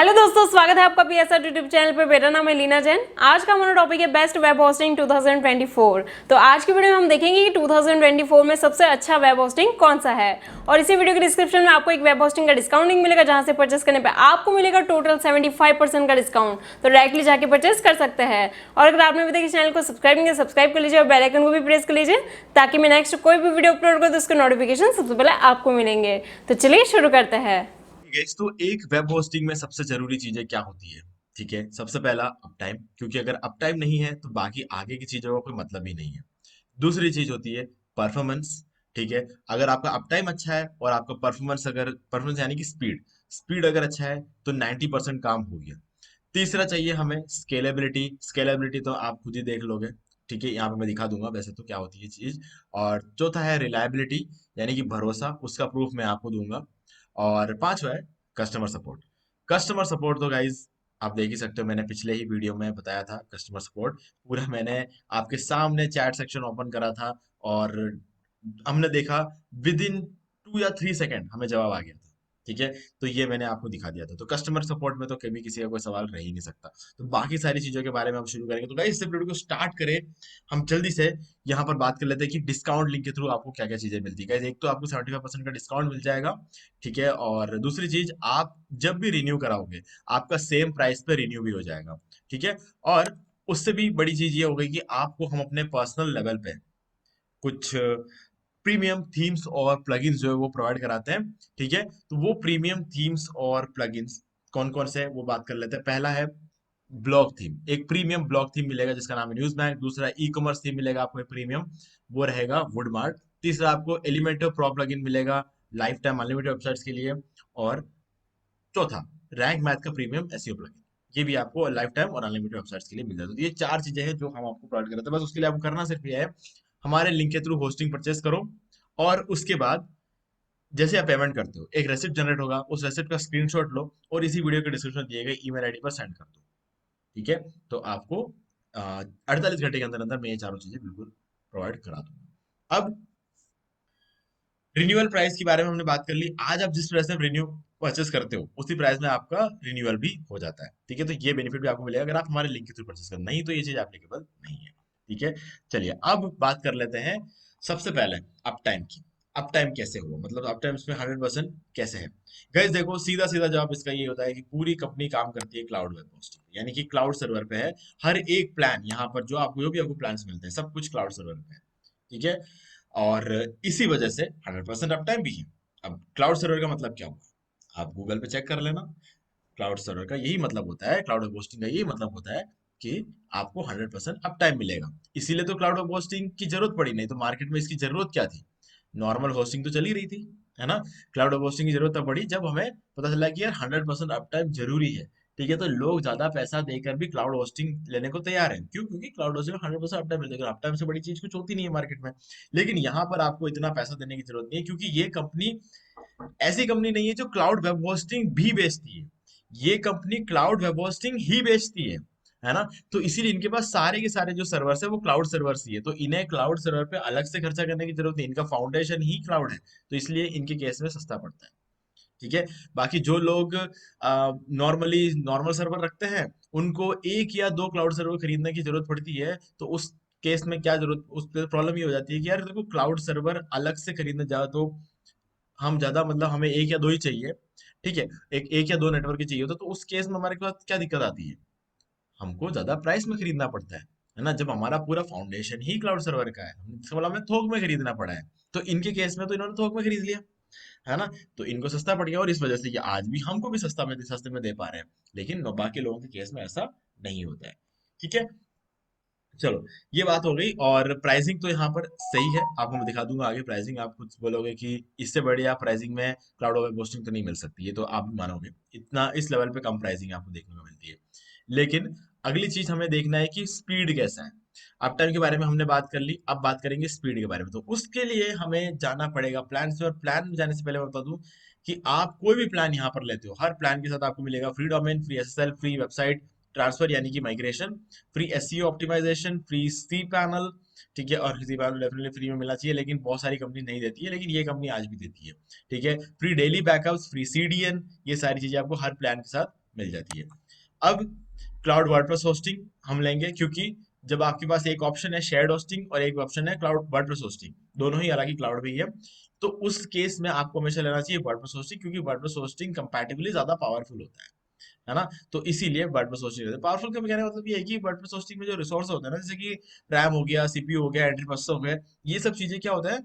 Hello दोस्तों, स्वागत है आपका पीएसआर यूट्यूब चैनल पे। मेरा नाम है लीना जैन। आज का हमारा टॉपिक है बेस्ट वेब होस्टिंग 2024। तो आज की वीडियो में हम देखेंगे कि 2024 में सबसे अच्छा वेब होस्टिंग कौन सा है। और इसी वीडियो के डिस्क्रिप्शन में आपको एक वेब होस्टिंग का डिस्काउंट लिंक मिलेगा, जहां से परचेस करने पर आपको मिलेगा टोटल 75% का डिस्काउंट। तो डायरेक्टली जाके परचेस कर सकते हैं। और अगर आपने अभी तक इस चैनल को सब्सक्राइब नहीं किया, सब्सक्राइब कर लीजिए और बेल आइकन को भी प्रेस कर लीजिए, ताकि मैं नेक्स्ट कोई भी वीडियो अपलोड करूँ तो उसके नोटिफिकेशन सबसे पहले आपको मिलेंगे। तो चलिए शुरू करते हैं। गाइस, तो एक वेब होस्टिंग में सबसे जरूरी चीजें क्या होती है? ठीक है, सबसे पहला अप टाइम, क्योंकि अगर अप टाइम नहीं है तो बाकी आगे की चीजों का कोई मतलब ही नहीं है। दूसरी चीज होती है परफॉर्मेंस। ठीक है, अगर आपका अप टाइम अच्छा है और आपका परफॉर्मेंस यानी कि स्पीड स्पीड अगर अच्छा है तो 90% काम हो गया। तीसरा चाहिए हमें स्केलेबिलिटी। स्केलेबिलिटी तो आप खुद ही देख लोगे। ठीक है, यहाँ पे मैं दिखा दूंगा वैसे तो क्या होती है चीज। और चौथा है रिलायबिलिटी, यानी कि भरोसा, उसका प्रूफ मैं आपको दूंगा। और पांचवा है कस्टमर सपोर्ट। कस्टमर सपोर्ट तो गाइज आप देख ही सकते हो, मैंने पिछले ही वीडियो में बताया था कस्टमर सपोर्ट पूरा। मैंने आपके सामने चैट सेक्शन ओपन करा था और हमने देखा विद इन 2 या 3 सेकेंड हमें जवाब आ गया था। ठीक है, तो ये मैंने आपको दिखा दिया था। तो कस्टमर सपोर्ट में तो कभी किसी का कोई सवाल रह ही नहीं सकता। तो बाकी सारी चीजों के बारे में हम शुरू करेंगे। तो गाइस, इस वीडियो को स्टार्ट करें। हम जल्दी से यहाँ पर बात कर लेते हैं कि डिस्काउंट लिंक के थ्रू आपको क्या क्या चीजें मिलती है। गाइस, एक तो आपको 75% का डिस्काउंट मिल जाएगा। ठीक है, और दूसरी चीज, आप जब भी रिन्यू कराओगे आपका सेम प्राइस पे रिन्यू भी हो जाएगा। ठीक है, और उससे भी बड़ी चीज ये हो गई कि आपको हम अपने पर्सनल लेवल पे कुछ प्रीमियम थीम्स और प्लगइन्स जो है वो प्रोवाइड कराते हैं। ठीक है, तो वो प्रीमियम थीम्स और प्लगइन्स कौन कौन से हैं वो बात कर लेते हैं। पहला है ब्लॉग थीम। एक प्रीमियम ब्लॉग थीम मिलेगा जिसका नाम है न्यूज बैंक। दूसरा ई कॉमर्स थीम मिलेगा आपको एक प्रीमियम, वो रहेगा वुडमार्ट। तीसरा आपको एलिमेंटर प्रो प्लगइन मिलेगा लाइफ टाइम अनलिमिटेड वेबसाइट्स के लिए। और चौथा रैंक मैथ का प्रीमियम एसईओ प्लगइन। ये भी आपको लाइफ टाइम और अनलिमिटेड वेबसाइट्स के लिए मिल जाता है। तो ये चार चीजें हैं जो हम आपको प्रोवाइड करते हैं। बस उसके लिए आपको करना सिर्फ ये है, हमारे लिंक के थ्रू होस्टिंग परचेस करो। और उसके बाद जैसे आप पेमेंट करते हो एक रेसिप्ट जनरेट होगा, उस रेसिप्ट का स्क्रीनशॉट लो और इसी वीडियो के डिस्क्रिप्शन दिए गए ईमेल आईडी पर सेंड कर दो। ठीक है, तो आपको 48 घंटे के अंदर अंदर मैं ये चारों चीजें बिल्कुल प्रोवाइड करा दूंगा। अब रिन्यूअल प्राइस के बारे में हमने बात कर ली। आज आप जिस प्राइस में रिन्यू परचेस करते हो उसी प्राइस में आपका रिन्यूअल भी हो जाता है। ठीक है, तो ये बेनिफिट भी आपको मिलेगा अगर आप हमारे लिंक के थ्रू परचेस करें, नहीं तो ये चीज एप्लीकेबल नहीं है। ठीक है, चलिए अब बात कर लेते हैं सबसे पहले अप टाइम की। अप टाइम कैसे हुआ, मतलब अप टाइम इसमें 100% कैसे है? गाइस देखो, सीधा सीधा जवाब इसका ये होता है कि पूरी कंपनी काम करती है क्लाउड वेब होस्टिंग, यानी कि क्लाउड सर्वर पे है। हर एक प्लान यहाँ पर जो भी आपको प्लान मिलते हैं सब कुछ क्लाउड सर्वर पे है। ठीक है, और इसी वजह से 100% अप टाइम भी है। अब क्लाउड सर्वर का मतलब क्या हुआ, आप गूगल पे चेक कर लेना। क्लाउड सर्वर का यही मतलब होता है, क्लाउड होस्टिंग का यही मतलब होता है कि आपको 100% अप टाइम मिलेगा। इसीलिए तो क्लाउड होस्टिंग की जरूरत पड़ी, नहीं तो मार्केट में इसकी जरूरत क्या थी? नॉर्मल होस्टिंग तो चल ही रही थी, है ना। क्लाउड होस्टिंग की जरूरत तब पड़ी जब हमें पता चला कि यार 100% अप टाइम जरूरी है। ठीक है, तो लोग ज्यादा पैसा देकर भी क्लाउड होस्टिंग लेने को तैयार हैं। क्यों? क्योंकि क्लाउड होस्टिंग में 100% अप टाइम मिलेगा। अप टाइम से बड़ी चीज कुछ होती नहीं है मार्केट में। लेकिन यहाँ पर आपको इतना पैसा देने की जरूरत नहीं है, क्योंकि ये कंपनी ऐसी कंपनी नहीं है जो क्लाउड वेब होस्टिंग भी बेचती है। ये कंपनी क्लाउड वेब होस्टिंग ही बेचती है ना। तो इसीलिए इनके पास सारे के सारे जो सर्वर्स है वो क्लाउड सर्वर्स ही है। तो इन्हें क्लाउड सर्वर पे अलग से खर्चा करने की जरूरत नहीं, इनका फाउंडेशन ही क्लाउड है। तो इसलिए इनके केस में सस्ता पड़ता है। ठीक है, बाकी जो लोग नॉर्मली नॉर्मल सर्वर रखते हैं उनको एक या दो क्लाउड सर्वर खरीदने की जरूरत पड़ती है। तो उस केस में क्या जरूरत, उस प्रॉब्लम ये हो जाती है कि यार देखो, क्लाउड सर्वर अलग से खरीदने जाओ तो हम ज्यादा, मतलब हमें एक या दो ही चाहिए। ठीक है, एक या दो नेटवर्क ही चाहिए होता, तो उस केस में हमारे पास क्या दिक्कत आती है, हमको ज्यादा प्राइस में खरीदना पड़ता है ना। जब हमारा पूरा फाउंडेशन ही क्लाउड सर्वर का है, इसका मतलब हमें थोक में खरीदना पड़ा है। तो इनके केस में तो इन्होंने थोक में खरीद लिया, है ना। तो इनको सस्ता पड़ गया और इस वजह से ये आज भी हमको भी सस्ते में दे पा रहे हैं। लेकिन बाकी लोगों के केस में ऐसा नहीं होता है। ठीक है, चलो ये बात हो गई। और प्राइसिंग तो यहाँ पर सही है, आपको मैं दिखा दूंगा आगे प्राइसिंग। आप कुछ बोलोगे कि इससे बढ़िया प्राइसिंग में क्लाउड वेब होस्टिंग तो नहीं मिल सकती, ये तो आप भी मानोगे। इतना इस लेवल पे कम प्राइसिंग आपको देखने को मिलती है। लेकिन अगली चीज हमें देखना है कि स्पीड कैसा है। अप टाइम के बारे में हमने बात कर ली, अब बात करेंगे स्पीड के बारे में। तो उसके लिए हमें जाना पड़ेगा प्लान से। और प्लान में जाने से पहले मैं बता दूं कि आप कोई भी प्लान यहाँ पर लेते हो, हर प्लान के साथ आपको मिलेगा free domain, free SSL, free website transfer यानी कि migration, free SEO optimisation, free C panel. ठीक है, और सी पैनल डेफिनेटली फ्री में मिलना चाहिए, लेकिन बहुत सारी कंपनी नहीं देती है, लेकिन ये कंपनी आज भी देती है। ठीक है, free daily backups, free CDN, ये सारी चीजें आपको हर प्लान के साथ मिल जाती है। अब क्लाउड वर्डप्रेस होस्टिंग हम लेंगे, क्योंकि जब आपके पास एक ऑप्शन है शेयर्ड होस्टिंग और एक ऑप्शन है क्लाउड वर्डप्रेस होस्टिंग, दोनों ही हालांकि क्लाउड में ही है, तो उस केस में आपको हमेशा लेना चाहिए वर्डप्रेस होस्टिंग, क्योंकि वर्डप्रेस होस्टिंग कंपैटिबली ज्यादा पावरफुल होता है ना। तो इसीलिए वर्डप्रेस होस्टिंग रहता है पावरफुल का। कहने का मतलब ये है कि वर्डप्रेस होस्टिंग में जो रिसोर्स होते हैं ना, जैसे कि रैम हो गया, सीपीयू हो गया, एंट्री प्रोसेसर हो गया, ये सब चीजें क्या होता है,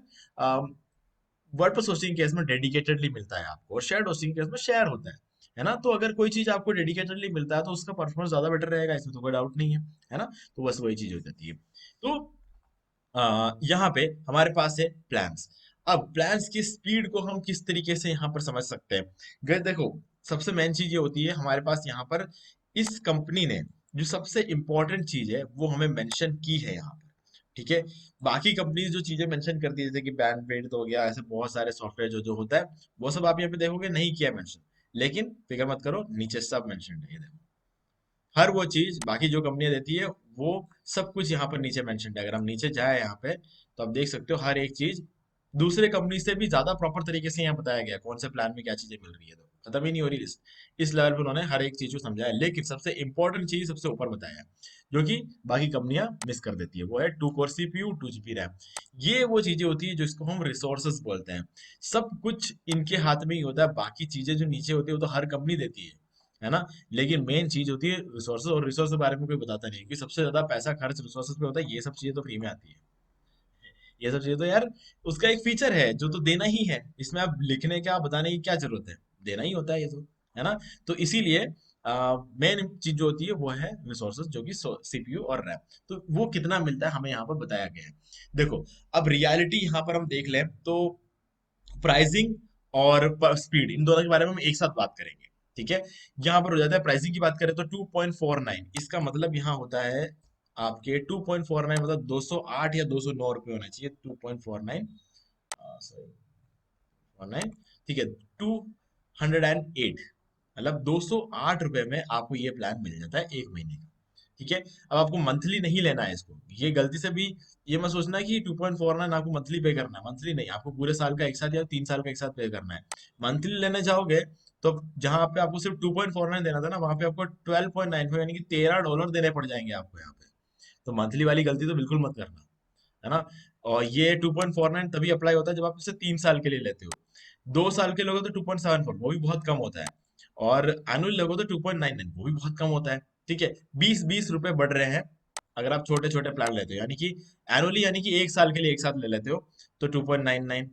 वर्डप्रेस होस्टिंग केस में डेडिकेटेडली मिलता है आपको, और शेयर्ड होस्टिंग केस में शेयर होता है ना। तो अगर कोई चीज आपको डेडिकेटेडली मिलता है तो उसका परफॉर्मेंस ज्यादा बेटर रहेगा, इसमें तो कोई डाउट नहीं है ना। तो बस वही चीज हो जाती है। तो यहाँ पे हमारे पास है प्लान्स। अब प्लान्स की स्पीड को हम किस तरीके से यहाँ पर समझ सकते हैं। गए देखो, सबसे मेन चीज ये होती है हमारे पास यहाँ पर, इस कंपनी ने जो सबसे इंपॉर्टेंट चीज है वो हमें मेंशन की है यहाँ पर, ठीक है। बाकी कंपनीज जो चीजें मेंशन करती है, जैसे कि बैंडविड्थ हो गया, ऐसे बहुत सारे सॉफ्टवेयर जो जो होता है, वो सब आप यहाँ पे देखोगे नहीं किया मेंशन, लेकिन फिक्र मत करो, नीचे सब मेंशन है, ये देखो। हर वो चीज बाकी जो कंपनियां देती है वो सब कुछ यहाँ पर नीचे मेंशन है। अगर हम नीचे जाए यहाँ पे तो आप देख सकते हो हर एक चीज दूसरे कंपनी से भी ज्यादा प्रॉपर तरीके से यहाँ बताया गया है, कौन से प्लान में क्या चीजें मिल रही है, तो खत्म ही नहीं हो रही लिस्ट। इस लेवल पे उन्होंने हर एक चीज को समझाया, लेकिन सबसे इंपॉर्टेंट चीज सबसे ऊपर बताया है, जो कि बाकी कंपनियां मिस कर देती है, वो है 2 कोर CPU 2 GB रैम। ये वो चीजें होती है जिसको हम रिसोर्सेज बोलते हैं। सब कुछ इनके हाथ में ही होता है, बाकी चीजें जो नीचे होती है वो तो हर कंपनी देती है ना। लेकिन मेन चीज होती है रिसोर्सेज, और रिसोर्स के बारे में कोई बताता नहीं, क्योंकि सबसे ज्यादा पैसा खर्च रिसोर्सेज पे होता है, ये सब चीजें तो फ्री में आती है। ये सब चीजें तो यार उसका एक फीचर है जो तो देना ही है, इसमें आप लिखने क्या बताने की क्या जरूरत है, देना ही होता है ये तो, है ना। तो इसीलिए मेन चीज जो होती है वो है रिसोर्सेज, जो कि सीपीयू और रैम। तो वो कितना मिलता है हमें यहाँ पर बताया गया है। देखो, अब रियलिटी यहाँ पर हम देख लें तो प्राइसिंग और स्पीड, इन दोनों के बारे में हम एक साथ बात करेंगे, ठीक है। यहाँ पर हो जाता है, प्राइसिंग की बात करें तो 2.49, इसका मतलब यहाँ होता है आपके 2.49 मतलब 208 या 209 रुपये होना चाहिए, 2.49 सॉरी 49, ठीक है, 208, मतलब 208 रुपये में आपको ये प्लान मिल जाता है 1 महीने का, ठीक है। अब आपको मंथली नहीं लेना है इसको, ये गलती से भी ये मत सोचना कि 2.49 आपको मंथली पे करना है, मंथली नहीं, आपको पूरे साल का एक साथ या 3 साल का एक साथ पे करना है। मंथली लेने जाओगे तो जहां पे आपको सिर्फ 2.49 देना था ना, वहां पे आपको 12.95 यानी कि $13 देने पड़ जाएंगे आपको यहाँ पे। तो मंथली वाली गलती तो बिल्कुल मत करना, है ना। और ये 2.49 तभी अप्लाई होता है जब आप इसे 3 साल के लिए लेते हो। 2 साल के लोगे तो 2.74, वो भी बहुत कम होता है। और एनुअल लोगे तो 2.99, वो भी बहुत कम होता है, ठीक है। 20-20 रुपए बढ़ रहे हैं अगर आप छोटे छोटे प्लान लेते हो, यानी कि एनुअली, यानी कि एक साल के लिए एक साथ ले लेते हो तो 2.99,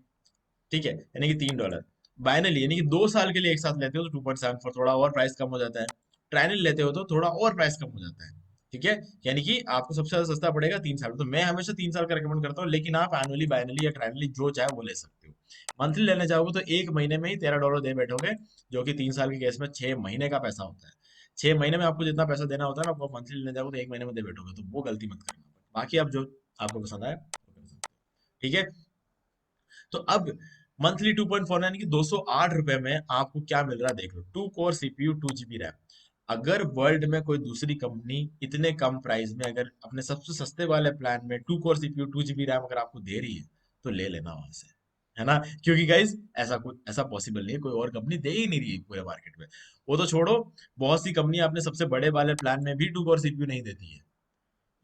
ठीक है, यानी कि $3। बाइनली यानी कि 2 साल के लिए एक साथ लेते हो तो 2.74, थोड़ा और प्राइस कम हो जाता है। ट्रायनल लेते हो तो थोड़ा और प्राइस कम हो जाता है, ठीक है। यानी कि आपको सबसे ज्यादा सस्ता पड़ेगा 3 साल, तो मैं हमेशा 3 साल का रिकमेंड करता हूँ, लेकिन आप एनुअली, बाइनली या ट्रायनली जो चाहे वो ले सकते हो। मंथली लेने जाओगे तो 1 महीने में ही $13 दे बैठोगे, जो कि 3 साल के केस में 6 महीने का पैसा होता है। 6 महीने में आपको जितना पैसा देना होता है ना, आपको मंथली लेने जाओगे तो 1 महीने में दे बैठोगे, तो वो गलती मत करना। बाकी आप जो आपको पसंद आए वो कर सकते हो, ठीक है। तो अब मंथली 2.49 यानी कि 208 रुपए में आपको क्या मिल रहा है देख लो, 2 कोर CPU 2 GB रैम। अगर वर्ल्ड में कोई दूसरी कंपनी इतने कम प्राइस में अगर अपने सबसे सस्ते वाले प्लान में 2 कोर CPU 2 GB रैम अगर आपको दे रही है तो ले लेना वहां से, है ना। क्योंकि गाइज ऐसा कुछ ऐसा पॉसिबल नहीं है, कोई और कंपनी दे ही नहीं रही है पूरे मार्केट में। वो तो छोड़ो, बहुत सी कंपनी अपने सबसे बड़े वाले प्लान में भी 2 कोर CPU नहीं देती है।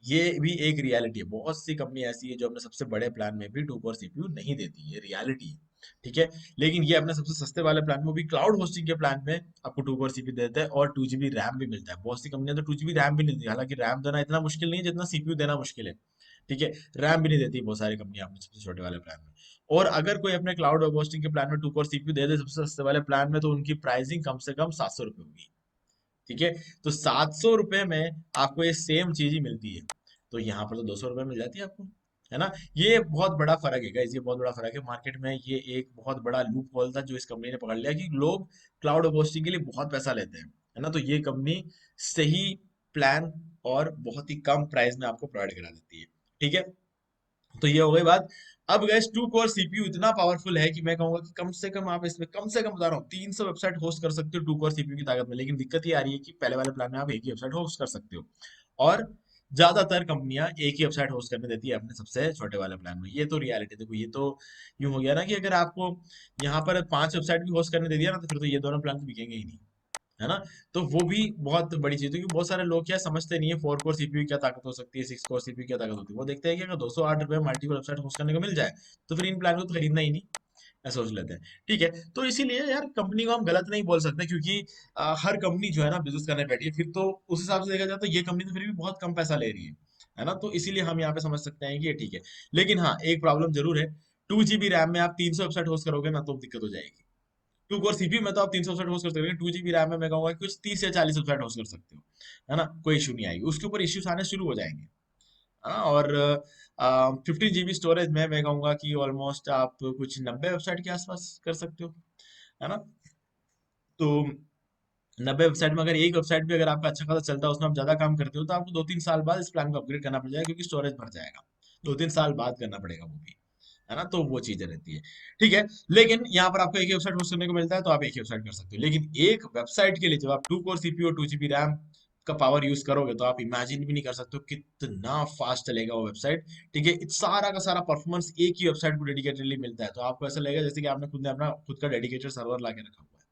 ये भी एक रियलिटी है, बहुत सी कंपनी ऐसी है जो अपने सबसे बड़े प्लान में भी 2 कोर CPU नहीं देती है, रियलिटी है, ठीक है। लेकिन ये अपने सबसे सस्ते वाले प्लान में भी क्लाउड होस्टिंग के प्लान में आपको 2 कोर CPU देते हैं, और 2 GB रैम भी मिलता है। बहुत सी कंपनियां तो 2 GB रैम भी नहीं देती, हालांकि रैम देना इतना मुश्किल नहीं है जितना CPU देना मुश्किल है, ठीक है। रैम भी नहीं देती बहुत सारी कंपनियां अपने सबसे छोटे वाले प्लान में। और अगर कोई अपने क्लाउड होस्टिंग के प्लान में 2 कोर CPU दे दे सबसे सस्ते वाले प्लान में, तो उनकी प्राइसिंग कम से कम 700 रुपये होगी, ठीक है। तो 700 रुपये में आपको ये सेम चीज ही मिलती है, तो यहाँ पर तो 200 रुपये मिल जाती है आपको, है ना। ये बहुत बड़ा फर्क है गाइस, ये बहुत बड़ा फर्क है मार्केट में। ये एक बहुत बड़ा लूप होल था जो इस कंपनी ने पकड़ लिया, कि लोग क्लाउड होस्टिंग के लिए बहुत पैसा लेते हैं, है ना। तो ये कंपनी सही प्लान और बहुत ही कम प्राइस में आपको प्रोवाइड करा देती है, ठीक है। तो ये हो गई बात। अब गैस 2 कोर CPU इतना पावरफुल है कि मैं कहूंगा कि कम से कम आप इसमें, कम से कम बता रहा हूँ, 300 वेबसाइट होस्ट कर सकते हो 2 कोर CPU की ताकत में। लेकिन दिक्कत ये आ रही है कि पहले वाले प्लान में आप एक ही वेबसाइट होस्ट कर सकते हो, और ज्यादातर कंपनियां एक ही वेबसाइट होस्ट करने देती है अपने सबसे छोटे वाले प्लान में। ये तो रियलिटी, देखो ये तो यूं हो गया ना कि अगर आपको यहाँ पर 5 वेबसाइट भी होस्ट करने दे दिया ना, तो फिर तो ये दोनों प्लान तो बिकेंगे ही नहीं, है ना। तो वो भी बहुत बड़ी चीज है, क्योंकि बहुत सारे लोग क्या समझते नहीं है 4 कोर सीपीयू क्या ताकत हो सकती है, 6 कोर सीपीयू क्या ताकत होती है। वो देखते हैं कि अगर 208 रुपये मल्टीपल वेबसाइट होस्ट करने को मिल जाए तो फिर इन प्लान को तो खरीदना ही नहीं, ऐसा सोच लेते हैं। ठीक है, तो इसीलिए यार कंपनी को हम गलत नहीं बोल सकते, क्योंकि हर कंपनी जो है ना बिजनेस करने बैठी है, फिर तो उस हिसाब से देखा जाए तो ये कंपनी तो फिर भी बहुत कम पैसा ले रही है ना। तो इसीलिए हम यहाँ पे समझ सकते हैं कि ये ठीक है। लेकिन हाँ, एक प्रॉब्लम जरूर है, 2 GB रैम में आप 300 वेबसाइट होस्ट करोगे ना तो दिक्कत हो जाएगी। 2 कोर सीपीयू में तो आप 300 वेबसाइट होस्ट कर सकते हो, 2 GB रैम में मैं कहूंगा कि कुछ 30 या 40 वेबसाइट होस्ट कर सकते हो, है ना, कोई इशू नहीं आएगी। उसके ऊपर इश्यूज आने शुरू हो जाएंगे। हाँ, और 15 GB स्टोरेज में मैं कहूंगा कि ऑलमोस्ट आप कुछ 90 वेबसाइट के आसपास कर सकते हो, है ना। तो 90 वेबसाइट में अगर एक वेबसाइट भी अगर आपका अच्छा खासा चलता है, उसमें आप ज्यादा काम करते हो, तो आपको 2-3 साल बाद इस प्लान को अपग्रेड करना पड़ जाएगा, क्योंकि स्टोरेज भर जाएगा। 2-3 साल बाद करना पड़ेगा वो भी, है ना। तो वो चीजें रहती है। ठीक है, लेकिन यहाँ पर आपको एक ही वेबसाइट होस्ट करने को मिलता है, तो आप एक ही वेबसाइट कर सकते हो। लेकिन एक वेबसाइट के लिए जब आप 2 कोर सीपीयू और 2 GB रैम का पावर यूज करोगे, तो आप इमेजिन भी नहीं कर सकते हो कितना फास्ट चलेगा वो वेबसाइट। ठीक है, सारा का सारा परफॉर्मेंस एक ही वेबसाइट को डेडिकेटेडली मिलता है, तो आपको ऐसा लगेगा जैसे कि आपने खुद ने अपना खुद का डेडिकेटेड सर्वर ला के रखा हुआ है।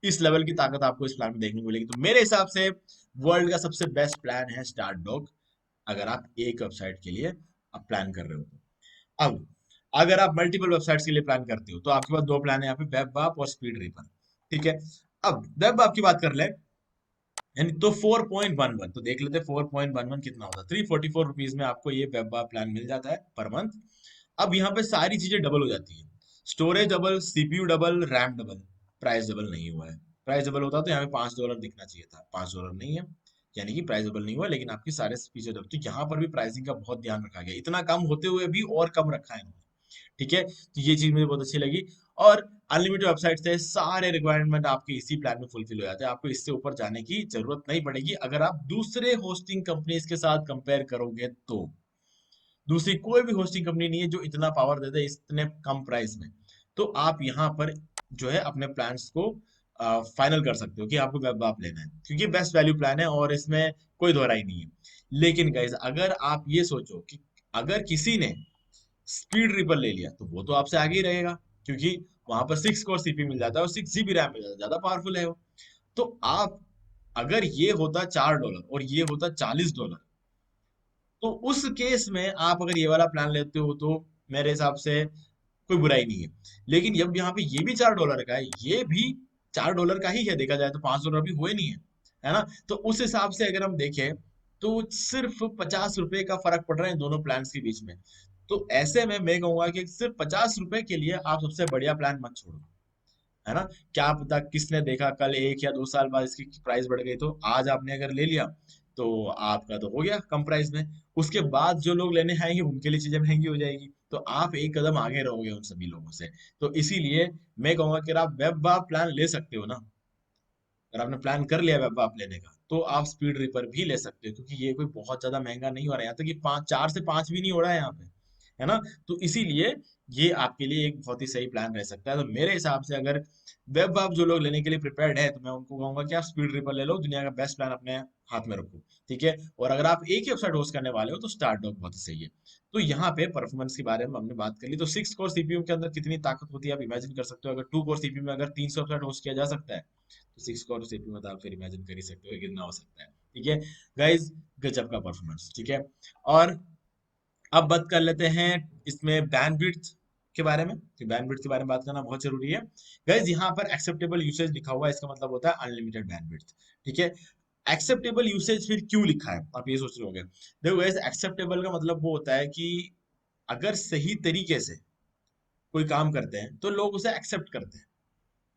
इस लेवल की ताकत आपको इस प्लान में देखने को मिलेगी। तो मेरे हिसाब से वर्ल्ड का सबसे बेस्ट प्लान है स्टार्ट डॉग, अगर आप एक वेबसाइट के लिए आप प्लान कर रहे हो तो। अब अगर आप मल्टीपल वेबसाइट्स के लिए प्लान करते हो, तो आपके पास दो प्लान है यहाँ पे, वेब वाप और स्पीड रीपर। ठीक है, अब वेब वाप की बात कर ले, यानी तो 4.11, तो देख लेते 4.11 कितना होता है। 344 रुपीज में आपको ये वेब वाप प्लान मिल जाता है पर मंथ। अब यहाँ पे सारी चीजें डबल हो जाती है, storage double, CPU double, RAM double, price double नहीं हुआ है। प्राइस डबल होता तो यहाँ पे $5 दिखना चाहिए था, $5 नहीं है, यानी कि प्राइस डबल नहीं हुआ, लेकिन आपकी सारे फीचर डबल। तो यहाँ पर भी प्राइसिंग का बहुत ध्यान रखा गया, इतना कम होते हुए भी और कम रखा है इन्होंने। ठीक है, तो ये चीज मुझे बहुत अच्छी लगी। और अनलिमिटेड वेबसाइट से सारे रिक्वायरमेंट आपके इसी प्लान में फुलफिल हो जाते हैं, आपको इससे ऊपर जाने की जरूरत नहीं पड़ेगी, अगर आप दूसरे होस्टिंग कंपनीज के साथ कंपेयर करोगे तो। दूसरी कोई भी होस्टिंग कंपनी नहीं है जो इतना पावर दे दे इतने कम प्राइस में। तो आप यहाँ पर जो है अपने प्लान्स को फाइनल कर सकते हो कि आपको वेब ऐप लेना है, क्योंकि बेस्ट वैल्यू प्लान है और इसमें कोई दोहराई नहीं है। लेकिन गाइज अगर आप ये सोचो कि अगर किसी ने स्पीड रिपर ले लिया, तो वो तो आपसे आगे ही रहेगा, क्योंकि वहां पर 6 कोर सीपी मिल जाता है और 6 GB रैम मिल जाता है, ज्यादा पावरफुल है वो। तो आप, अगर ये होता $4 और ये होता $40, तो उस केस में आप अगर ये वाला प्लान लेते हो तो मेरे हिसाब से कोई बुराई नहीं है। लेकिन जब यहाँ पे ये भी $4 का है, ये भी $4 का ही है, देखा जाए तो $5 भी हुए नहीं है, है ना। तो उस हिसाब से अगर हम देखें तो सिर्फ ₹50 का फर्क पड़ रहा है इन दोनों प्लान्स के बीच में। तो ऐसे में मैं कहूंगा कि सिर्फ ₹50 के लिए आप सबसे बढ़िया प्लान मत छोड़ो, है ना। क्या पता किसने देखा कल 1 या 2 साल बाद इसकी प्राइस बढ़ गई, तो आज आपने अगर ले लिया तो आपका तो हो गया कम प्राइस में। उसके बाद जो लोग लेने आएंगे उनके लिए चीजें महंगी हो जाएगी, तो आप एक कदम आगे रहोगे उन सभी लोगों से। तो इसीलिए मैं कहूंगा कि अगर आप वेब प्लान ले सकते हो ना, अगर आपने प्लान कर लिया वेब ऐप लेने का, तो आप स्पीड रीपर भी ले सकते हो, क्योंकि ये कोई बहुत ज्यादा महंगा नहीं हो रहा है, यहाँ तक कि 4 से 5 भी नहीं हो रहा है यहाँ पे, है ना। तो इसीलिए ये आपके लिए एक बहुत ही सही प्लान रह सकता है। तो मेरे हिसाब से अगर वेब ऐप जो लोग लेने के लिए प्रिपेयर्ड है, तो मैं उनको कहूंगा कि आप स्पीड रीपर ले लो, दुनिया का बेस्ट प्लान अपने हाथ में रखो। ठीक है, और अगर आप एक ही वेबसाइट होस्ट करने वाले हो तो स्टार्ट डॉक बहुत ही सही है। तो यहाँ पे परफॉर्मेंस के बारे में हमने बात कर ली, तो 6 कोर सीपीयू के अंदर कितनी ताकत होती है आप इमेजिन कर सकते हो। अगर 2 कोर सीपीयू में अगर 300 वेबसाइट होस्ट किया जा सकता है, तो 6 कोर सीपीयू में तो आप फिर इमेजिन कर ही सकते हो कितना हो सकता है। ठीक है गाइज, गजब का परफॉर्मेंस। ठीक है, और अब बात कर लेते हैं इसमें बैंडविड्थ के बारे में, कि बैंडविड्थ के बारे में बात करना बहुत जरूरी है। गाइज यहाँ पर एक्सेप्टेबल यूसेज लिखा हुआ है, इसका मतलब होता है अनलिमिटेड बैंडविड्थ। ठीक है, एक्सेप्टेबल यूसेज फिर क्यों लिखा है आप ये सोच रहे होंगे। देखो गाइज, एक्सेप्टेबल का मतलब वो होता है कि अगर सही तरीके से कोई काम करते हैं तो लोग उसे एक्सेप्ट करते हैं,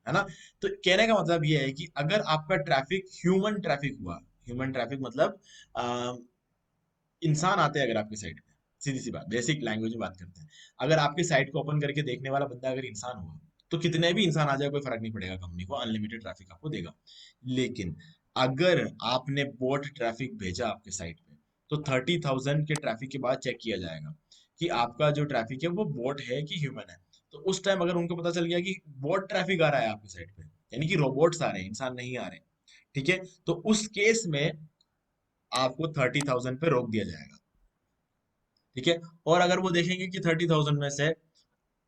है ना। तो कहने का मतलब ये है कि अगर आपका ट्रैफिक ह्यूमन ट्रैफिक हुआ, ह्यूमन ट्रैफिक मतलब इंसान आते हैं अगर आपकी साइट पे, सीधी सी बात, बेसिक लैंग्वेज में बात करते हैं, अगर आपकी साइट को ओपन करके देखने वाला बंदा अगर इंसान हुआ, तो कितने भी इंसान आ जाए कोई फर्क नहीं पड़ेगा, कंपनी को अनलिमिटेड ट्रैफिक आपको देगा। लेकिन अगर आपने बोट ट्रैफिक भेजा आपके साइट पे, तो 30,000 के ट्रैफिक के बाद चेक किया जाएगा कि आपका जो ट्रैफिक है वो बोट है कि ह्यूमन है। तो उस टाइम अगर उनको पता चल गया कि बोट ट्रैफिक आ रहा है आपकी साइट पे, यानी कि रोबोट्स आ रहे हैं, इंसान नहीं आ रहे, ठीक है, तो उस केस में आपको 30,000 पे रोक दिया जाएगा। ठीक है, और अगर वो देखेंगे कि 30,000 में से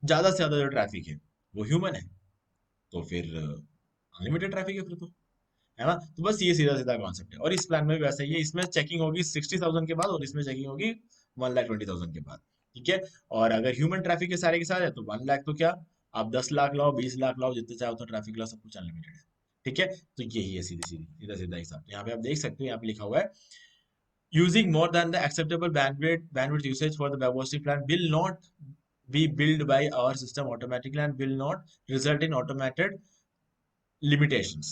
ज्यादा से ज्यादा जो ट्रैफिक है वो ह्यूमन है, तो फिर अनलिमिटेड ट्रैफिक है फिर तो, है ना। तो बस ये सीधा सीधा कॉन्सेप्ट है, और इस प्लान में भी वैसा ही है, इसमें चेकिंग होगी 60,000 के बाद और इसमें चेकिंग होगी 1,20,000 के बाद। ठीक है, और अगर ह्यूमन ट्रैफिक के साथ है तो 1 लाख तो क्या, आप 10 लाख लाओ, 20 लाख लाओ, जितने चाहो उतना ट्रैफिक लाओ, सब कुछ अनलिमिटेड है। ठीक है, तो यही है सीधी सीधी सीधा सीधा हिसाब। तो यहाँ पे आप देख सकते हो, यहाँ पे लिखा हुआ है using more than the acceptable bandwidth usage for the web hosting plan will not be billed by our system automatically and will not result in automated limitations।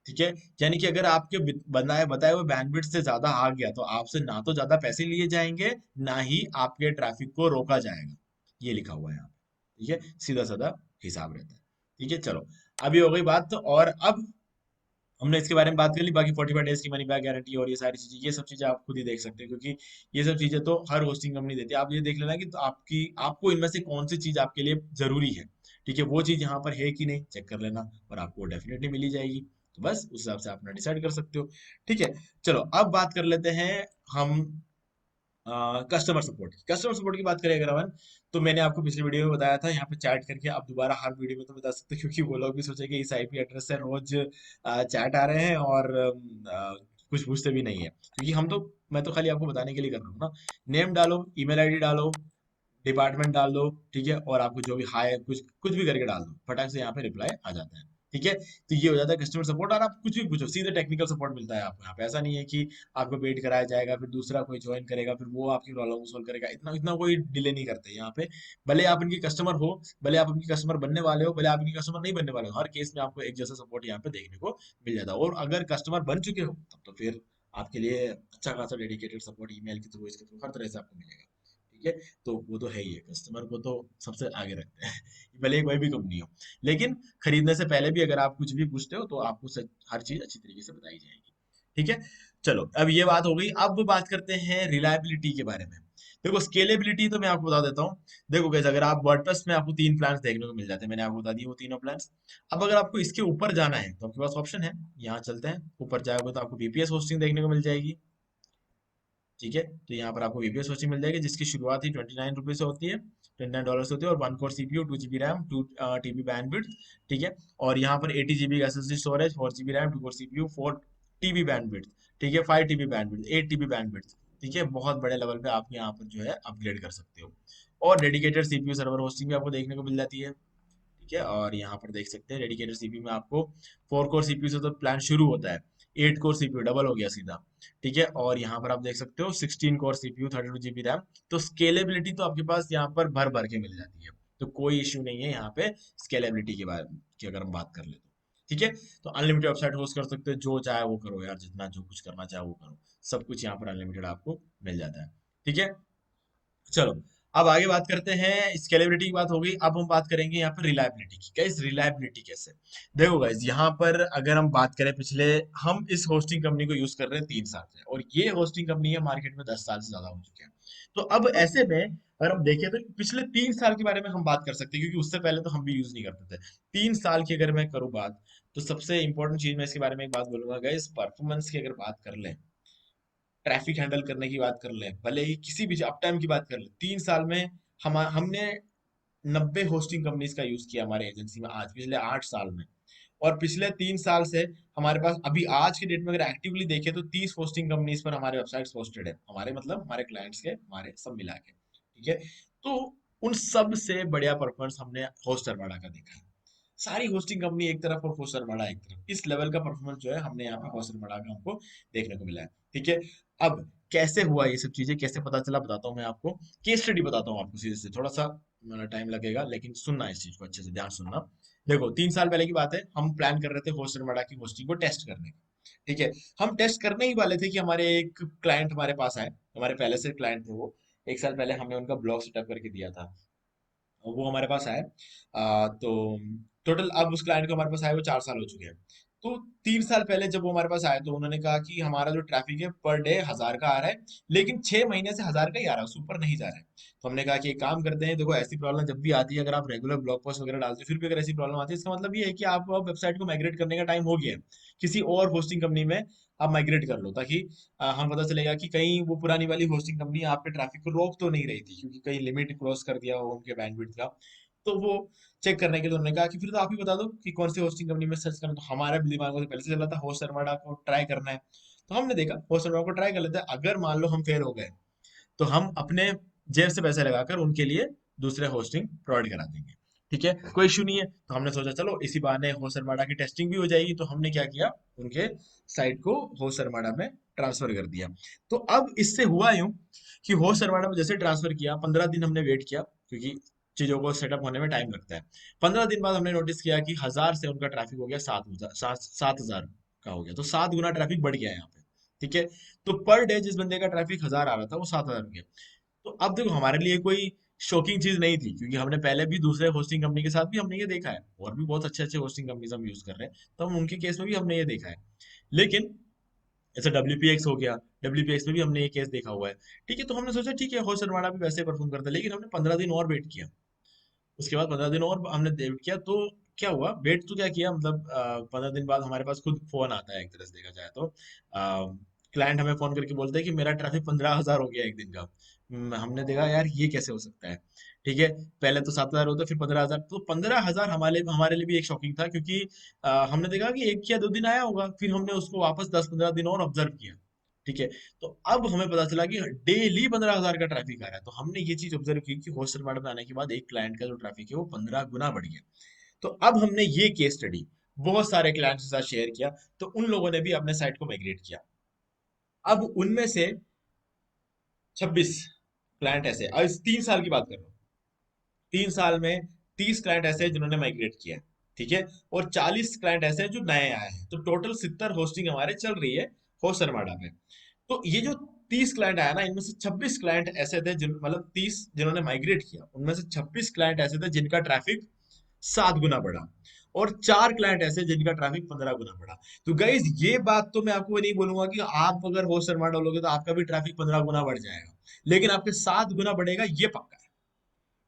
ठीक है, यानी कि अगर आपके बनाए बताए हुए बैंडविड्थ से ज्यादा आ गया तो आपसे ना तो ज्यादा पैसे लिए जाएंगे, ना ही आपके ट्रैफिक को रोका जाएगा। ये लिखा हुआ है यहाँ पे। ठीक है, सीधा साधा हिसाब रहता है। ठीक है, चलो, अभी हो गई बात। तो और अब हमने इसके बारे में बात कर ली, बाकी 45 डेज की मनी बैक गारंटी और ये सारी चीजें, ये सब चीजें आप खुद ही देख सकते हैं, क्योंकि ये सब चीजें तो हर होस्टिंग कंपनी देती है। आप ये देख लेना कि तो आपको इनमें से कौन सी चीज आपके लिए जरूरी है। ठीक है, वो चीज यहाँ पर है कि नहीं चेक कर लेना, और आपको डेफिनेटली मिल ही जाएगी। तो बस उस हिसाब से आप अपना डिसाइड कर सकते हो। ठीक है, चलो अब बात कर लेते हैं हम कस्टमर सपोर्ट की बात करें अगर अपन, तो मैंने आपको पिछली वीडियो में बताया था यहाँ पे चैट करके आप दोबारा हर वीडियो में तो बता सकते हो, क्योंकि वो लोग भी सोचेंगे इस आईपी एड्रेस से रोज चैट आ रहे हैं और कुछ पूछते भी नहीं है, क्योंकि मैं तो खाली आपको बताने के लिए कर रहा हूँ ना। नेम डालो, ईमेल आईडी डालो, डिपार्टमेंट डाल दो, ठीक है, और आपको जो भी हाय कुछ कुछ भी करके डाल दो, फटाक से यहाँ पे रिप्लाई आ जाता है। ठीक है, तो ये हो जाता है कस्टमर सपोर्ट, और आप कुछ भी पूछो सीधे टेक्निकल सपोर्ट मिलता है आपको यहाँ पे। ऐसा नहीं है कि आपको वेट कराया जाएगा, फिर दूसरा कोई ज्वाइन करेगा, फिर वो आपकी प्रॉब्लम को सोल्व करेगा, इतना इतना कोई डिले नहीं करते यहाँ पे। भले आप इनकी कस्टमर हो, भले आप इनकी कस्टमर बनने वाले हो, भले आप इनकी कस्टमर नहीं बनने वाले हो, हर केस में आपको एक जैसा सपोर्ट यहाँ पे देखने को मिल जाता है। और अगर कस्टमर बन चुके हो तब तो फिर आपके लिए अच्छा खासा डेडिकेटेड सपोर्ट ईमेल के थ्रू, इसके थ्रू, हर तरह से आपको मिलेगा। ठीक है, तो वो तो है ही है, कस्टमर को तो सबसे आगे रखते हैं भले ही कोई भी कंपनी हो। लेकिन खरीदने से पहले भी अगर आप कुछ भी पूछते हो तो आपको हर चीज अच्छी तरीके से बताई जाएगी। ठीक है, चलो अब ये बात हो गई। अब बात करते हैं रिलायबिलिटी के बारे में। देखो, स्केलेबिलिटी तो मैं आपको बता देता हूँ। देखो गाइस, अगर आप वर्डप्रेस में आपको 3 प्लान्स देखने को मिल जाते हैं, मैंने आपको बता दिए वो तीनों प्लान्स। अब अगर आपको इसके ऊपर जाना है तो आपके पास ऑप्शन है, यहाँ चलते हैं ऊपर जाओगे तो आपको वीपीएस होस्टिंग देखने को मिल जाएगी। ठीक है, तो यहाँ पर आपको वीपीएस होस्टिंग मिल जाएगी, जिसकी शुरुआत ही $29 से होती है, $29 से होती है, और 1 core CPU, 2 GB RAM, 2 TB bandwidth. ठीक है, और यहाँ पर 80 GB का SSD storage, 4 GB RAM, 2 core CPU, 4 TB bandwidth. ठीक है, 5 TB बैंडविड्थ, 8 TB बैंडविड्थ। ठीक है, बहुत बड़े लेवल पे आप यहाँ पर जो है अपग्रेड कर सकते हो। और डेडिकेटेड सीपीयू सर्वर होस्टिंग भी आपको देखने को मिल जाती है। ठीक है, और यहाँ पर देख सकते हैं डेडिकेटेड सीपीयू में आपको 4 कोर सीपीयू से तो प्लान शुरू होता है, 8 कोर सीपीयू डबल हो गया सीधा। ठीक है, और यहाँ पर आप देख सकते हो 16 कोर सीपीयू, 32 GB रैम। तो स्केलेबिलिटी तो आपके पास यहाँ पर भर भर के मिल जाती है, तो कोई इश्यू नहीं है यहाँ पे स्केलेबिलिटी के बारे की अगर हम बात कर ले तो। ठीक है, तो अनलिमिटेड वेबसाइट होस्ट कर सकते हो, जो चाहे वो करो यार, जितना जो कुछ करना चाहे वो करो, सब कुछ यहाँ पर अनलिमिटेड आपको मिल जाता है। ठीक है, चलो अब आगे बात करते हैं। स्केलेबिलिटी की बात हो गई, अब हम बात करेंगे यहाँ पर रिलायबिलिटी की। गाइस, रिलायबिलिटी कैसे, देखो गाइस, यहाँ पर अगर हम बात करें पिछले, हम इस होस्टिंग कंपनी को यूज कर रहे हैं 3 साल से, और ये होस्टिंग कंपनी है मार्केट में 10 साल से ज्यादा हो चुके हैं। तो अब ऐसे में अगर हम देखें तो पिछले 3 साल के बारे में हम बात कर सकते हैं, क्योंकि उससे पहले तो हम भी यूज नहीं करते थे। 3 साल की अगर मैं करूँ बात, तो सबसे इंपॉर्टेंट चीज मैं इसके बारे में एक बात बोलूंगा गाइस, परफॉर्मेंस की अगर बात कर लें, ट्रैफिक हैंडल करने की बात कर लें, भले ही किसी भी अप टाइम की बात कर लें, 3 साल में हमने 90 होस्टिंग कंपनीज का यूज किया हमारे एजेंसी में, आज पिछले 8 साल में। और पिछले 3 साल से हमारे पास अभी आज के डेट में अगर एक्टिवली देखें तो 30 होस्टिंग कंपनीज पर हमारे वेबसाइट्स होस्टेड है, हमारे मतलब हमारे क्लाइंट्स के, हमारे सब मिला के। ठीक है, तो उन सब से बढ़िया परफॉर्मेंस हमने होस्टर वाला का देखा है। सारी होस्टिंग कंपनी एक तरफ और होस्टर बड़ा एक तरफ, इस लेवल का परफॉर्मेंस जो है हमने यहाँ पे होस्टर बड़ा का हमको देखने को मिला है। ठीक है, अब कैसे हुआ ये सब चीजें, कैसे पता चला, बताता हूँ मैं आपको। केस स्टडी बताता हूँ आपको सीधे से, थोड़ा सा टाइम लगेगा लेकिन सुनना इस चीज को अच्छे से, ध्यान सुनना। देखो, 3 साल पहले की बात है, हम प्लान कर रहे थे होस्टर बड़ा की होस्टिंग को टेस्ट करने का। ठीक है, हम टेस्ट करने ही वाले थे कि हमारे एक क्लाइंट हमारे पास आए, हमारे पहले से क्लाइंट थे वो। 1 साल पहले हमने उनका ब्लॉग सेटअप करके दिया था, वो हमारे पास आए। तो टोटल अब उस क्लाइंट को हमारे पास आए हुए 4 साल हो चुके हैं। तो 3 साल पहले जब वो हमारे पास आए तो उन्होंने कहा कि हमारा जो ट्रैफिक है पर डे 1,000 का आ रहा है, लेकिन 6 महीने से 1,000 का ही आ रहा है, उससे ऊपर नहीं जा रहा है। तो हमने कहा कि एक काम करते हैं, देखो ऐसी प्रॉब्लम जब भी आती है, अगर आप रेगुलर ब्लॉग पोस्ट वगैरह डालते हो फिर भी अगर ऐसी प्रॉब्लम आती है, इसका मतलब ये है कि आप वेबसाइट को माइग्रेट करने का टाइम हो गया है, किसी और होस्टिंग कंपनी में आप माइग्रेट कर लो, ताकि हम पता चलेगा कि कहीं वो पुरानी वाली होस्टिंग कंपनी आपके ट्रैफिक को रोक तो नहीं रही थी, क्योंकि कहीं लिमिट क्रॉस कर दिया हो उनके बैंडविड्थ का। तो वो चेक करने के लिए उन्होंने कहा कि फिर तो आप ही बता दो कि कौन सी होस्टिंग कंपनी में सर्च करना। तो हमारे दिमाग में तो पहले से चला था होस्ट अरमाडा को ट्राई करना है। तो हमने देखा होस्ट अरमाडा को ट्राई कर लेते हैं, अगर मान लो हम फेल हो गए तो हम अपने जेब से पैसे लगाकर उनके लिए दूसरे होस्टिंग प्रोवाइड करा देंगे। ठीक है, कोई इशू नहीं है। तो हमने सोचा चलो इसी बहाने होस्ट अरमाडा की टेस्टिंग भी हो जाएगी। तो हमने क्या किया, उनके साइट को होस्ट अरमाडा में ट्रांसफर कर दिया। तो अब इससे हुआ यूं कि होस्ट अरमाडा में जैसे ट्रांसफर किया, 15 दिन हमने वेट किया, क्योंकि चीजों को सेटअप होने में टाइम लगता है। 15 दिन बाद हमने नोटिस किया कि 1000 से उनका ट्रैफिक हो गया 7,000 का हो गया। तो 7 गुना ट्रैफिक बढ़ गया है यहाँ पे। ठीक है, तो पर डे जिस बंदे का ट्रैफिक 1000 आ रहा था वो 7,000 हो गया। तो अब देखो हमारे लिए कोई शॉकिंग चीज नहीं थी, क्योंकि हमने पहले भी दूसरे होस्टिंग कंपनी के साथ भी हमने ये देखा है, और भी बहुत अच्छे अच्छे होस्टिंग कंपनीज हम यूज कर रहे हैं, तो हम उनके केस में भी हमने ये देखा है। लेकिन जैसे WPX हो गया, WPX में भी हमने ये केस देखा हुआ है। ठीक है, तो हमने सोचा ठीक है होस्ट अरमाडा भी वैसे परफॉर्म करता है, लेकिन हमने 15 दिन और वेट किया। उसके बाद 15 दिन और हमने वेट किया, तो क्या हुआ, वेट तो क्या किया, मतलब 15 दिन बाद हमारे पास खुद फोन आता है, एक तरह से देखा जाए तो क्लाइंट हमें फोन करके बोलता है कि मेरा ट्रैफिक 15,000 हो गया एक दिन का। हमने देखा यार ये कैसे हो सकता है। ठीक है, पहले तो 7,000 होता, फिर 15,000, तो 15,000 हमारे हमारे लिए भी एक शॉकिंग था, क्योंकि हमने देखा कि 1 या 2 दिन आया होगा, फिर हमने उसको वापस 10-15 दिन और ऑब्जर्व किया। ठीक है, तो अब हमें पता चला कि डेली 15,000 का ट्रैफिक आ रहा है। तो हमने ये चीज ऑब्जर्व की कि होस्ट अरमाडा में आने के बाद एक क्लाइंट का जो ट्रैफिक है वो 15 गुना बढ़ गया। तो अब हमने ये केस स्टडी बहुत सारे क्लाइंट्स के साथ शेयर किया, तो उन लोगों ने भी अपने साइट को माइग्रेट किया। अब उनमें से 26 क्लाइंट ऐसे, अब इस 3 साल की बात कर रहा हूँ, 3 साल में 30 क्लाइंट ऐसे हैं जिन्होंने माइग्रेट किया है। ठीक है, और 40 क्लाइंट ऐसे हैं जो नए आए हैं। तो टोटल 70 होस्टिंग हमारे चल रही है होस्ट अरमाडा में। तो ये जो 30 क्लाइंट आया ना, इनमें से 26 क्लाइंट ऐसे थे जिन मतलब 30 जिन्होंने माइग्रेट किया, उनमें से 26 क्लाइंट ऐसे थे जिनका ट्रैफिक 7 गुना बढ़ा, और 4 क्लाइंट ऐसे जिनका ट्रैफिक 15 गुना बढ़ा। तो गाइज ये बात तो मैं आपको नहीं बोलूंगा कि आप अगर होस्ट अरमाडा लोगे तो आपका भी ट्रैफिक 15 गुना बढ़ जाएगा, लेकिन आपके 7 गुना बढ़ेगा, ये पक्का है।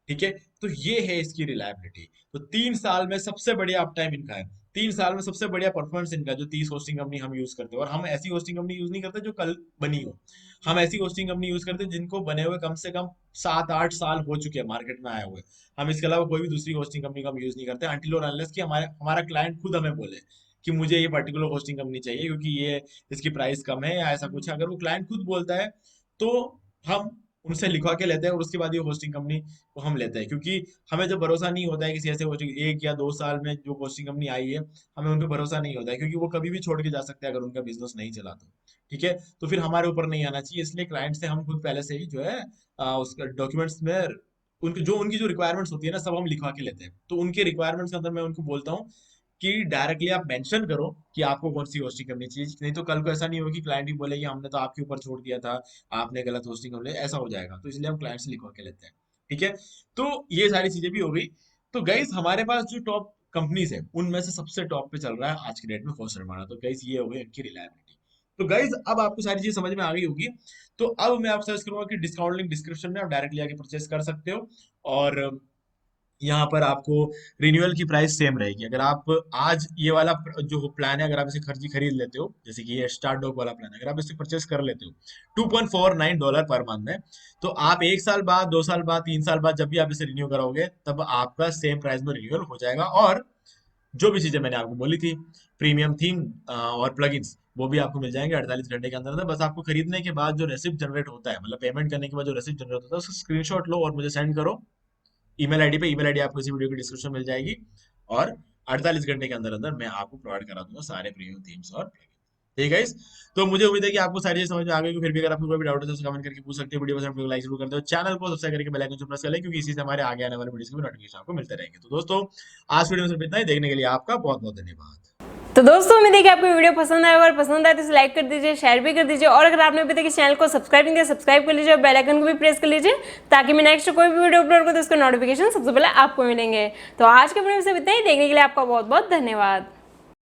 ठीक है, तो ये है इसकी रिलायबिलिटी। तो 3 साल में सबसे बढ़िया अप टाइम इनका है, 3 साल में सबसे बढ़िया परफॉर्मेंस इनका, जो 30 होस्टिंग कंपनी हम यूज करते हैं। और हम ऐसी होस्टिंग कंपनी यूज नहीं करते जो कल बनी हो, हम ऐसी होस्टिंग कंपनी यूज करते हैं जिनको बने हुए कम से कम 7-8 साल हो चुके हैं मार्केट में आए हुए। हम इसके अलावा कोई भी दूसरी होस्टिंग कंपनी का हम यूज नहीं करते अनटिल और अनलेस कि हमारा क्लाइंट खुद हमें बोले कि मुझे ये पर्टिकुलर होस्टिंग कंपनी चाहिए क्योंकि ये इसकी प्राइस कम है या ऐसा कुछ है। अगर वो क्लाइंट खुद बोलता है तो हम उनसे लिखवा के लेते हैं, और उसके बाद ये होस्टिंग कंपनी को हम लेते हैं, क्योंकि हमें जब भरोसा नहीं होता है किसी ऐसे होस्टिंग, 1 या 2 साल में जो होस्टिंग कंपनी आई है, हमें उन पर भरोसा नहीं होता है, क्योंकि वो कभी भी छोड़ के जा सकते हैं अगर उनका बिजनेस नहीं चला तो। ठीक है, तो फिर हमारे ऊपर नहीं आना चाहिए, इसलिए क्लाइंट से हम खुद पहले से ही जो है उसका डॉक्यूमेंट्स में उनकी जो रिक्वायरमेंट्स होती है ना, सब हम लिखवा के लेते हैं। तो उनके रिक्वायरमेंट्स के अंदर मैं उनको बोलता हूँ कि डायरेक्टली आप मेंशन करो कि आपको कौन सी होस्टिंग करनी चाहिए, नहीं तो कल को ऐसा नहीं हो कि क्लाइंट ही बोले कि हमने तो आपके ऊपर छोड़ दिया था, आपने गलत होस्टिंग कर लिया, ऐसा हो जाएगा। तो इसलिए हम क्लाइंट से लिखवा के लेते हैं। ठीक है, तो ये सारी चीजें भी हो गई। तो गाइस हमारे पास जो टॉप कंपनीज है उनमें से सबसे टॉप पे चल रहा है आज की डेट में होस्ट अरमाडा। तो गाइस ये हो गई इनकी रिलायबिलिटी। तो गाइस अब आपको सारी चीज समझ में आ गई होगी। तो अब मैं आपसे सजेस्ट करूंगा कि डिस्काउंट लिंक डिस्क्रिप्शन में आप डायरेक्टली आके परचेस कर सकते हो, और यहाँ पर आपको रिन्यूअल की प्राइस सेम रहेगी। अगर आप आज ये वाला जो प्लान है, अगर आप इसे खरीद लेते हो, जैसे कि ये स्टार डॉग वाला प्लान है, अगर आप इसे परचेस कर लेते हो $2.49 पर मंथ में, तो आप 1 साल बाद, 2 साल बाद, 3 साल बाद जब भी आप इसे रिन्यू कराओगे तब आपका सेम प्राइस में रिन्यूअल हो जाएगा। और जो भी चीजें मैंने आपको बोली थी, प्रीमियम थीम और प्लगइन्स, वो भी आपको मिल जाएंगे 48 घंटे के अंदर अंदर। बस आपको खरीदने के बाद जो रेसिप्ट जनरेट होता है, मतलब पेमेंट करने के बाद जो रेसिप्ट जनरेट होता है, उसका स्क्रीनशॉट लो और मुझे सेंड करो ईमेल आईडी पे। ईमेल आईडी आपको इसी वीडियो की डिस्क्रिप्शन में मिल जाएगी, और 48 घंटे के अंदर अंदर मैं आपको प्रोवाइड करा दूंगा सारे प्रीमियम थीम्स और plugins। ठीक है guys? तो मुझे उम्मीद है कि आपको सारी चीज समझ में आ गई होगी। फिर भी अगर आपको कोई भी डाउट है तो कमेंट करके पूछ सकते हो। वीडियो पसंद लाइक जरूर कर दो, चैनल को सब्सक्राइब करके बेल आइकन को प्रेस कर लें, क्योंकि इसी से हमारे आगे आने वाले वीडियोस के नोटिफिकेशन आपको मिलते रहेंगे। तो दोस्तों आज वीडियो में सिर्फ इतना ही, देखने के लिए आपका बहुत बहुत धन्यवाद। तो दोस्तों उम्मीद है कि आपको वीडियो पसंद आया, और पसंद आए तो इसे लाइक कर दीजिए, शेयर भी कर दीजिए, और अगर आपने अभी तक इस चैनल को सब्सक्राइब नहीं किया सब्सक्राइब कर लीजिए, और बेल आइकन को भी प्रेस कर लीजिए, ताकि मैं नेक्स्ट कोई भी वीडियो अपलोड करूँ तो उसका नोटिफिकेशन सबसे पहले आपको मिलेंगे। तो आज के वीडियो में सिर्फ इतना ही, देखने के लिए आपका बहुत बहुत धन्यवाद।